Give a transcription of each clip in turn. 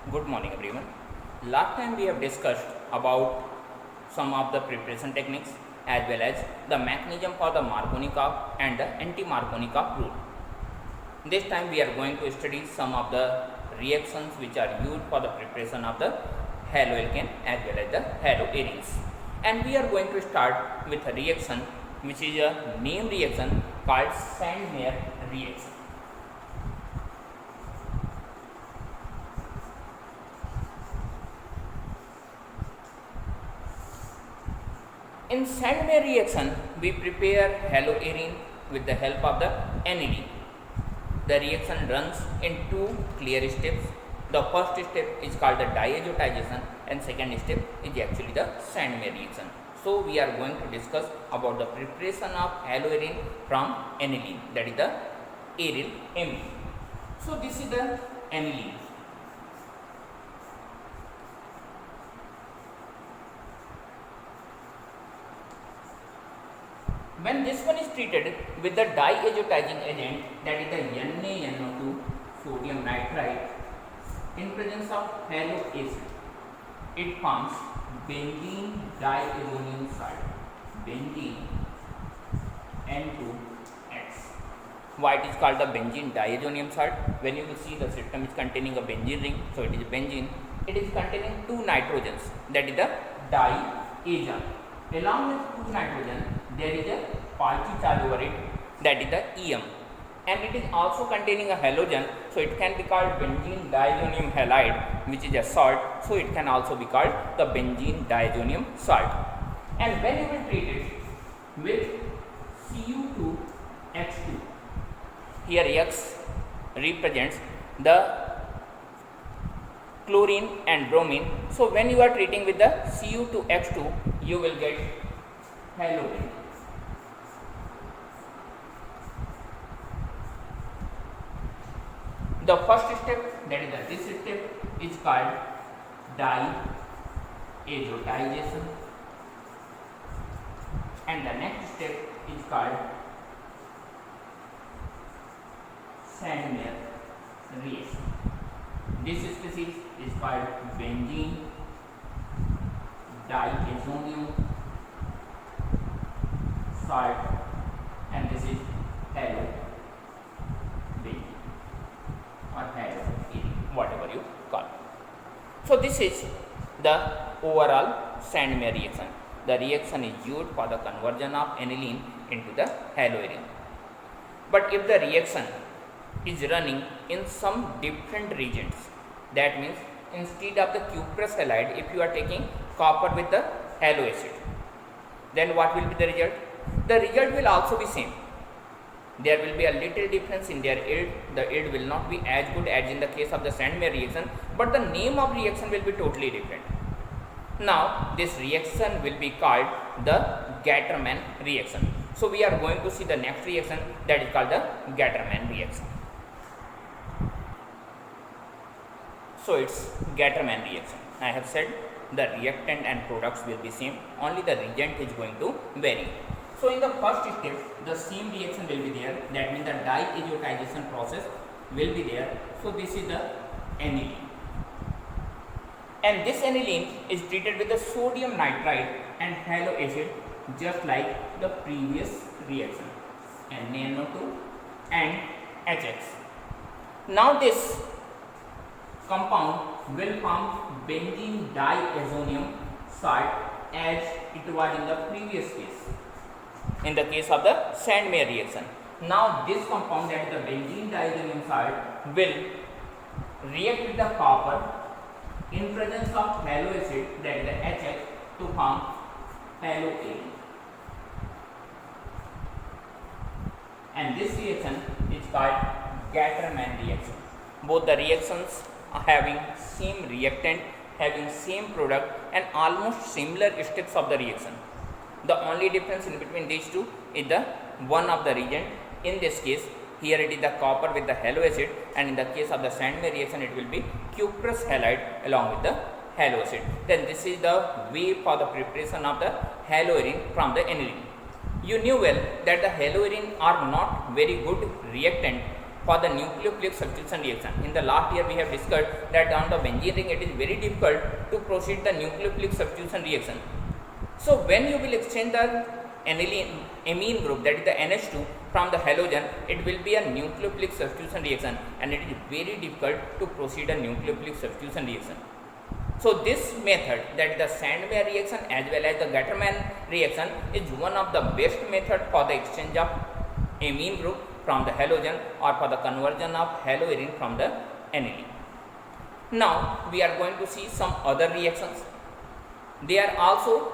Good morning everyone. Last time we have discussed about some of the preparation techniques as well as the mechanism for the Markovnikov and the anti-Markovnikov rule. This time we are going to study some of the reactions which are used for the preparation of the haloalkane as well as the haloarenes. And we are going to start with a reaction which is a name reaction called Sandmeyer reaction. In Sandmeyer reaction, we prepare haloarene with the help of the aniline. The reaction runs in two clear steps. The first step is called the diazotization and second step is actually the Sandmeyer reaction. So we are going to discuss about the preparation of haloarene from aniline, that is the aryl amine. So this is the aniline. When this one is treated with the diazotizing agent, that is the NaNO2 sodium nitrite, in presence of haloacid, it forms benzene diazonium salt, benzene N2X. Why it is called the benzene diazonium salt? When you will see the system is containing a benzene ring, so it is benzene. It is containing two nitrogens, that is the diazone. Along with two nitrogen, there is a Pauchi charge over it, that is the Em, and it is also containing a halogen, so it can be called benzene diazonium halide, which is a salt, so it can also be called the benzene diazonium salt. And when you will treat it with Cu2H2, here X represents the chlorine and bromine. So when you are treating with the Cu2H2, you will get halogen. The first step, that is this step, is called diazotization, and the next step is called Sandmeyer reaction. This species is called benzene diazonium salt, and this is halobenzene or haloarene, whatever you call it. So this is the overall Sandmeyer reaction. The reaction is used for the conversion of aniline into the haloarene. But if the reaction is running in some different regions, that means instead of the cuprous halide, if you are taking copper with the haloacid, then what will be the result? The result will also be same. There will be a little difference in their yield. The yield will not be as good as in the case of the Sandmeyer reaction, but the name of reaction will be totally different. Now this reaction will be called the Gattermann reaction. So we are going to see the next reaction, that is called the Gattermann reaction. So it's Gattermann reaction. I have said the reactant and products will be same, only the reagent is going to vary. So in the first step, the same reaction will be there, that means the diazotization process will be there. So this is the aniline, and this aniline is treated with the sodium nitrite and haloacid, just like the previous reaction, NaNO2 and HX. Now this compound will form benzene diazonium salt as it was in the previous case, in the case of the Sandmeyer reaction. Now this compound, that is the benzene diazonium salt, will react with the copper in presence of haloacid, that is the HX, to form haloarene. And this reaction is called Gattermann reaction. Both the reactions are having same reactant, having same product, and almost similar steps of the reaction. The only difference in between these two is the one of the reagent. In this case, here it is the copper with the haloacid, and in the case of the Sandmeyer reaction, it will be cuprous halide along with the haloacid. Then this is the way for the preparation of the haloarene from the aniline. You knew well that the haloarene are not very good reactant for the nucleophilic substitution reaction. In the last year we have discussed that on the benzene ring it is very difficult to proceed the nucleophilic substitution reaction. So when you will exchange the aniline amine group, that is the NH2, from the halogen, it will be a nucleophilic substitution reaction, and it is very difficult to proceed a nucleophilic substitution reaction. So this method, that is the Sandmeyer reaction as well as the Gattermann reaction, is one of the best method for the exchange of amine group from the halogen or for the conversion of haloarine from the aniline. Now we are going to see some other reactions. They are also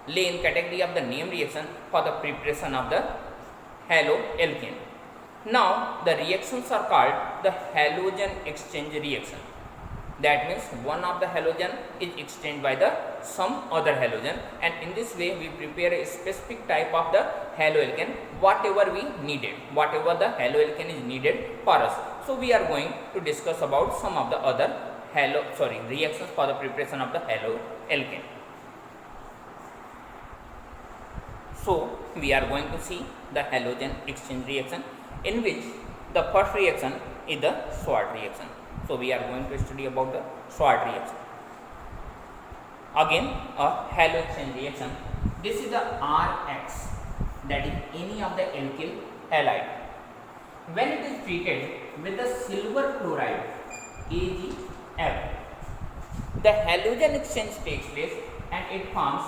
lay in category of the name reaction for the preparation of the haloalkane. Now the reactions are called the halogen exchange reaction. That means one of the halogen is exchanged by the some other halogen, and in this way we prepare a specific type of the haloalkane, whatever we needed, whatever the haloalkane is needed for us. So we are going to discuss about some of the other reactions for the preparation of the haloalkane. So we are going to see the halogen exchange reaction, in which the first reaction is the Swart reaction. So we are going to study about the Swart reaction. Again a halo exchange reaction. This is the RX, that is any of the alkyl halide. When it is treated with the silver chloride AgF, the halogen exchange takes place and it forms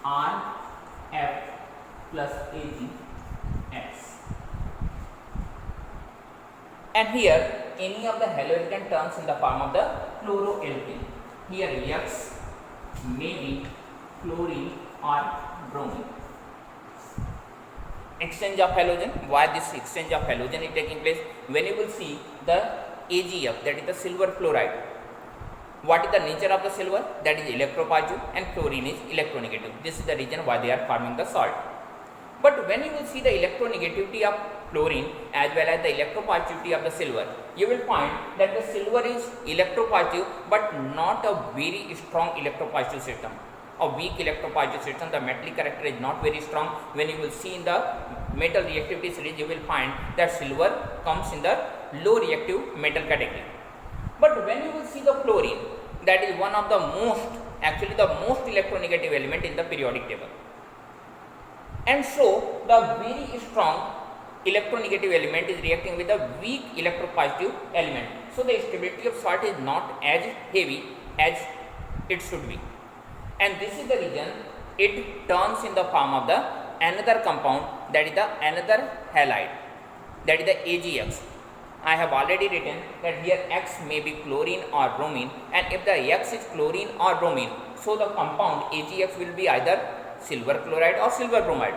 RF plus AgX. And here any of the haloalkane turns in the form of the chloroalkane. Here X may be chlorine or bromine. Exchange of halogen. Why this exchange of halogen is taking place? When you will see the AgF, that is the silver chloride. What is the nature of the silver? That is electropositive, and chlorine is electronegative. This is the reason why they are forming the salt. But when you will see the electronegativity of chlorine as well as the electropositivity of the silver, you will find that the silver is electropositive but not a very strong electropositive system. A weak electropositive system, the metallic character is not very strong. When you will see in the metal reactivity series, you will find that silver comes in the low reactive metal category. But when you will see the fluorine, that is one of the most, actually the most electronegative element in the periodic table. And so the very strong electronegative element is reacting with a weak electropositive element. So the stability of salt is not as heavy as it should be. And this is the reason it turns in the form of the another compound, that is the another halide, that is the AgX. I have already written that here X may be chlorine or bromine, and if the X is chlorine or bromine, so the compound AgX will be either silver chloride or silver bromide.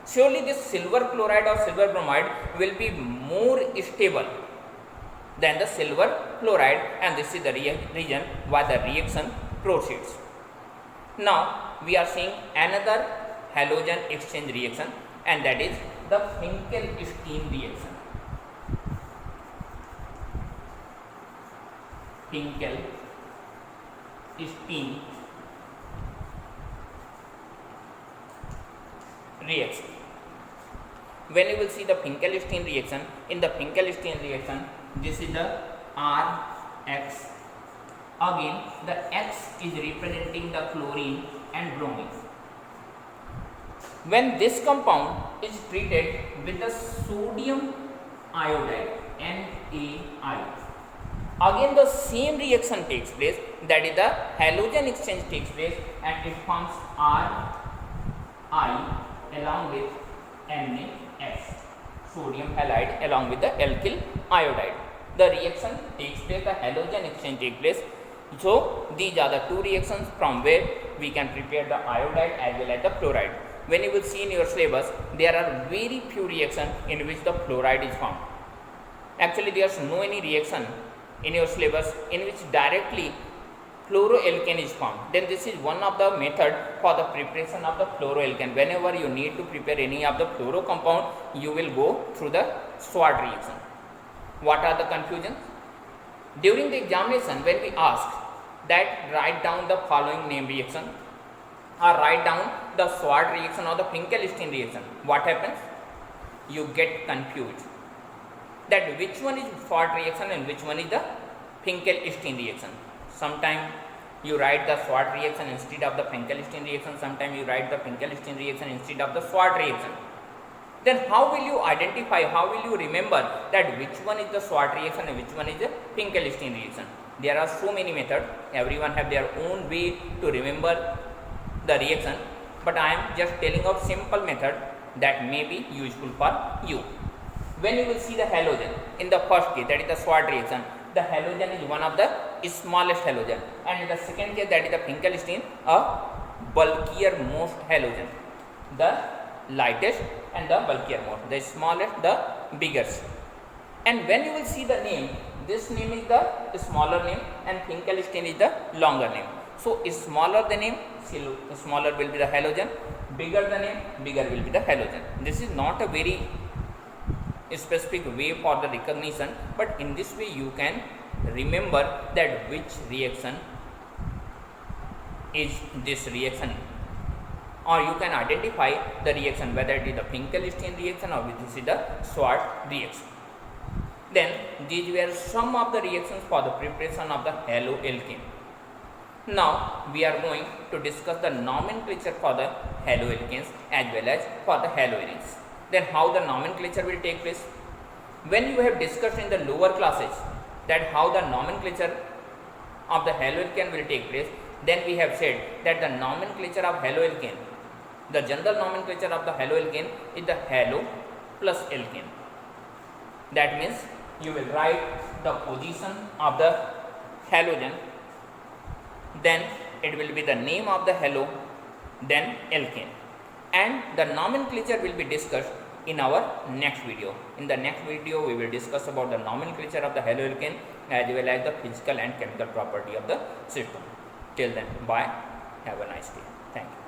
Surely this silver chloride or silver bromide will be more stable than the silver chloride, and this is the reason why the reaction proceeds. Now we are seeing another halogen exchange reaction, and that is the Finkelstein reaction. Finkelstein reaction. When you will see the Finkelstein reaction, in the Finkelstein reaction, this is the RX. Again, the X is representing the chlorine and bromine. When this compound is treated with the sodium iodide, NaI, again the same reaction takes place, that is the halogen exchange takes place, and it forms Ri along with NaS, sodium halide along with the alkyl iodide. The reaction takes place, the halogen exchange takes place. So these are the two reactions from where we can prepare the iodide as well as the fluoride. When you will see in your syllabus, there are very few reactions in which the fluoride is formed. Actually, there is no any reaction in your syllabus in which directly fluoroalkane is formed. Then this is one of the method for the preparation of the fluoroalkane. Whenever you need to prepare any of the fluoro compound, you will go through the Swart reaction. What are the confusions? During the examination, when we ask that write down the following name reaction or write down the Swart reaction or the Finkelstein reaction, what happens? You get confused. that which one is Schwarz reaction and which one is the Finkelstein reaction. Sometimes you write the Schwarz reaction instead of the Finkelstein reaction, sometimes you write the Finkelstein reaction instead of the Schwarz reaction. Then how will you identify, how will you remember that which one is the Schwarz reaction and which one is the Finkelstein reaction? There are so many methods, everyone have their own way to remember the reaction, but I am just telling out simple method that may be useful for you. When you will see the halogen in the first case, that is the Schwarz reaction, the halogen is one of the smallest halogen, and in the second case, that is the Finkelstein, a bulkier most halogen, the lightest and the bulkier most, the smallest, the biggest. And when you will see the name, this name is the smaller name and Finkelstein is the longer name. So smaller the name, smaller will be the halogen, bigger the name, bigger will be the halogen. This is not a very specific way for the recognition, but in this way you can remember that which reaction is this reaction, or you can identify the reaction whether it is the Finkelstein reaction or this is the Schwarz reaction. Then these were some of the reactions for the preparation of the haloalkane. Now we are going to discuss the nomenclature for the haloalkanes as well as for the haloarenes. Then how the nomenclature will take place? When you have discussed in the lower classes that how the nomenclature of the haloalkane will take place, then we have said that the nomenclature of haloalkane, the general nomenclature of the haloalkane is the halo plus alkane. That means you will write the position of the halogen, then it will be the name of the halo, then alkane, and the nomenclature will be discussed in our next video. In the next video we will discuss about the nomenclature of the haloalkane as well as the physical and chemical property of the system. Till then, bye, have a nice day, thank you.